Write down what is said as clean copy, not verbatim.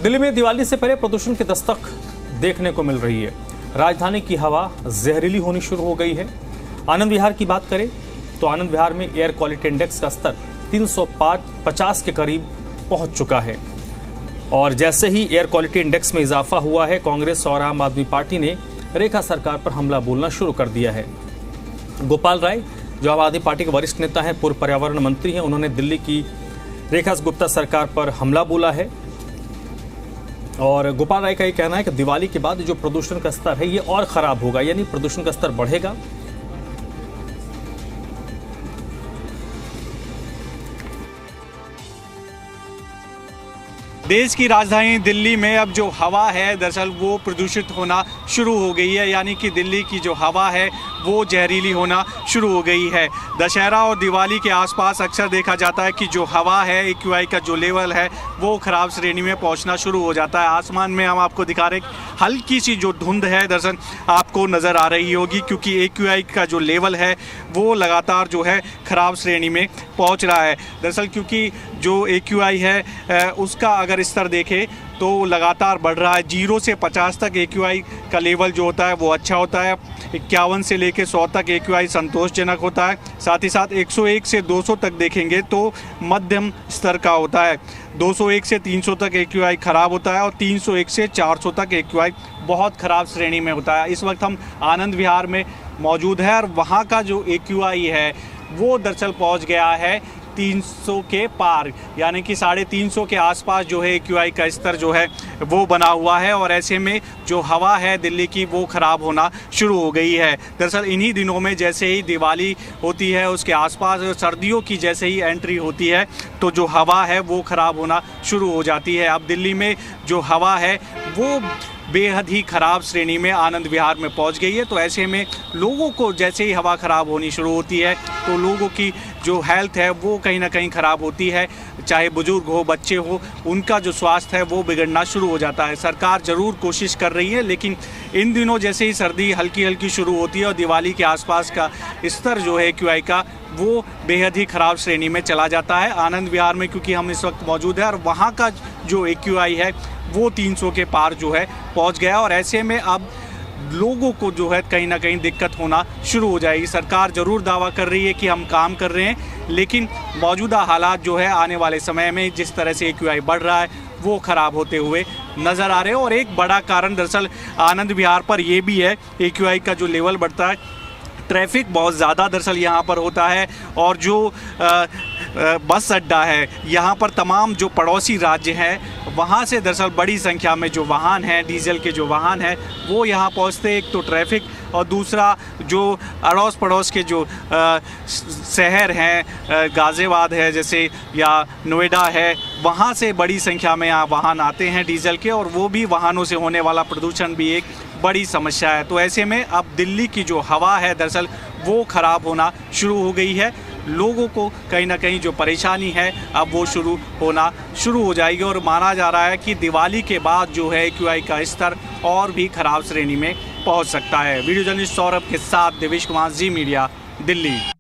दिल्ली में दिवाली से पहले प्रदूषण की दस्तक देखने को मिल रही है। राजधानी की हवा जहरीली होनी शुरू हो गई है। आनंद विहार की बात करें तो आनंद विहार में एयर क्वालिटी इंडेक्स का स्तर 350 के करीब पहुंच चुका है। और जैसे ही एयर क्वालिटी इंडेक्स में इजाफा हुआ है, कांग्रेस और आम आदमी पार्टी ने रेखा सरकार पर हमला बोलना शुरू कर दिया है। गोपाल राय, जो आम आदमी पार्टी के वरिष्ठ नेता हैं, पूर्व पर्यावरण मंत्री हैं, उन्होंने दिल्ली की रेखा गुप्ता सरकार पर हमला बोला है। और गोपाल राय का ये कहना है कि दिवाली के बाद जो प्रदूषण का स्तर है ये और खराब होगा, यानी प्रदूषण का स्तर बढ़ेगा। देश की राजधानी दिल्ली में अब जो हवा है दरअसल वो प्रदूषित होना शुरू हो गई है, यानी कि दिल्ली की जो हवा है वो जहरीली होना शुरू हो गई है। दशहरा और दिवाली के आसपास अक्सर देखा जाता है कि जो हवा है, AQI का जो लेवल है वो ख़राब श्रेणी में पहुंचना शुरू हो जाता है। आसमान में हम आपको दिखा रहे हैं हल्की सी जो धुंध है दरअसल आपको नज़र आ रही होगी, क्योंकि AQI का जो लेवल है वो लगातार जो है ख़राब श्रेणी में पहुँच रहा है। दरअसल क्योंकि जो AQI है उसका अगर स्तर देखें तो लगातार बढ़ रहा है। 0 से 50 तक AQI का लेवल जो होता है वो अच्छा होता है। 51 से लेकर 100 तक AQI संतोषजनक होता है। साथ ही साथ 101 से 200 तक देखेंगे तो मध्यम स्तर का होता है। 201 से 300 तक AQI ख़राब होता है और 301 से 400 तक AQI बहुत ख़राब श्रेणी में होता है। इस वक्त हम आनंद विहार में मौजूद है और वहाँ का जो AQI है वो दरअसल पहुँच गया है 300 के पार, यानी कि 350 के आसपास जो है AQI का स्तर जो है वो बना हुआ है। और ऐसे में जो हवा है दिल्ली की वो ख़राब होना शुरू हो गई है। दरअसल इन्हीं दिनों में जैसे ही दिवाली होती है उसके आसपास सर्दियों की जैसे ही एंट्री होती है तो जो हवा है वो ख़राब होना शुरू हो जाती है। अब दिल्ली में जो हवा है वो बेहद ही ख़राब श्रेणी में आनंद विहार में पहुंच गई है। तो ऐसे में लोगों को जैसे ही हवा ख़राब होनी शुरू होती है तो लोगों की जो हेल्थ है वो कहीं ना कहीं ख़राब होती है, चाहे बुजुर्ग हो, बच्चे हो, उनका जो स्वास्थ्य है वो बिगड़ना शुरू हो जाता है। सरकार ज़रूर कोशिश कर रही है, लेकिन इन दिनों जैसे ही सर्दी हल्की हल्की शुरू होती है और दिवाली के आसपास का स्तर जो है AQI का वो बेहद ही ख़राब श्रेणी में चला जाता है। आनंद विहार में क्योंकि हम इस वक्त मौजूद है और वहाँ का जो AQI है वो 300 के पार जो है पहुँच गया और ऐसे में अब लोगों को जो है कहीं ना कहीं दिक्कत होना शुरू हो जाएगी। सरकार ज़रूर दावा कर रही है कि हम काम कर रहे हैं, लेकिन मौजूदा हालात जो है आने वाले समय में जिस तरह से AQI बढ़ रहा है वो ख़राब होते हुए नज़र आ रहे हैं। और एक बड़ा कारण दरअसल आनंद विहार पर ये भी है, AQI का जो लेवल बढ़ता है, ट्रैफिक बहुत ज़्यादा दरअसल यहाँ पर होता है। और जो बस अड्डा है यहाँ पर तमाम जो पड़ोसी राज्य हैं वहाँ से दरअसल बड़ी संख्या में जो वाहन हैं, डीजल के जो वाहन हैं वो यहाँ पहुँचते। एक तो ट्रैफिक और दूसरा जो अड़ोस पड़ोस के जो शहर हैं, गाज़ियाबाद है जैसे या नोएडा है, वहाँ से बड़ी संख्या में यहाँ वाहन आते हैं डीजल के, और वो भी वाहनों से होने वाला प्रदूषण भी एक बड़ी समस्या है। तो ऐसे में अब दिल्ली की जो हवा है दरअसल वो ख़राब होना शुरू हो गई है। लोगों को कहीं ना कहीं जो परेशानी है अब वो होना शुरू हो जाएगी और माना जा रहा है कि दिवाली के बाद जो है AQI का स्तर और भी ख़राब श्रेणी में पहुंच सकता है। वीडियो जर्नलिस्ट सौरभ के साथ देवेश कुमार, जी मीडिया, दिल्ली।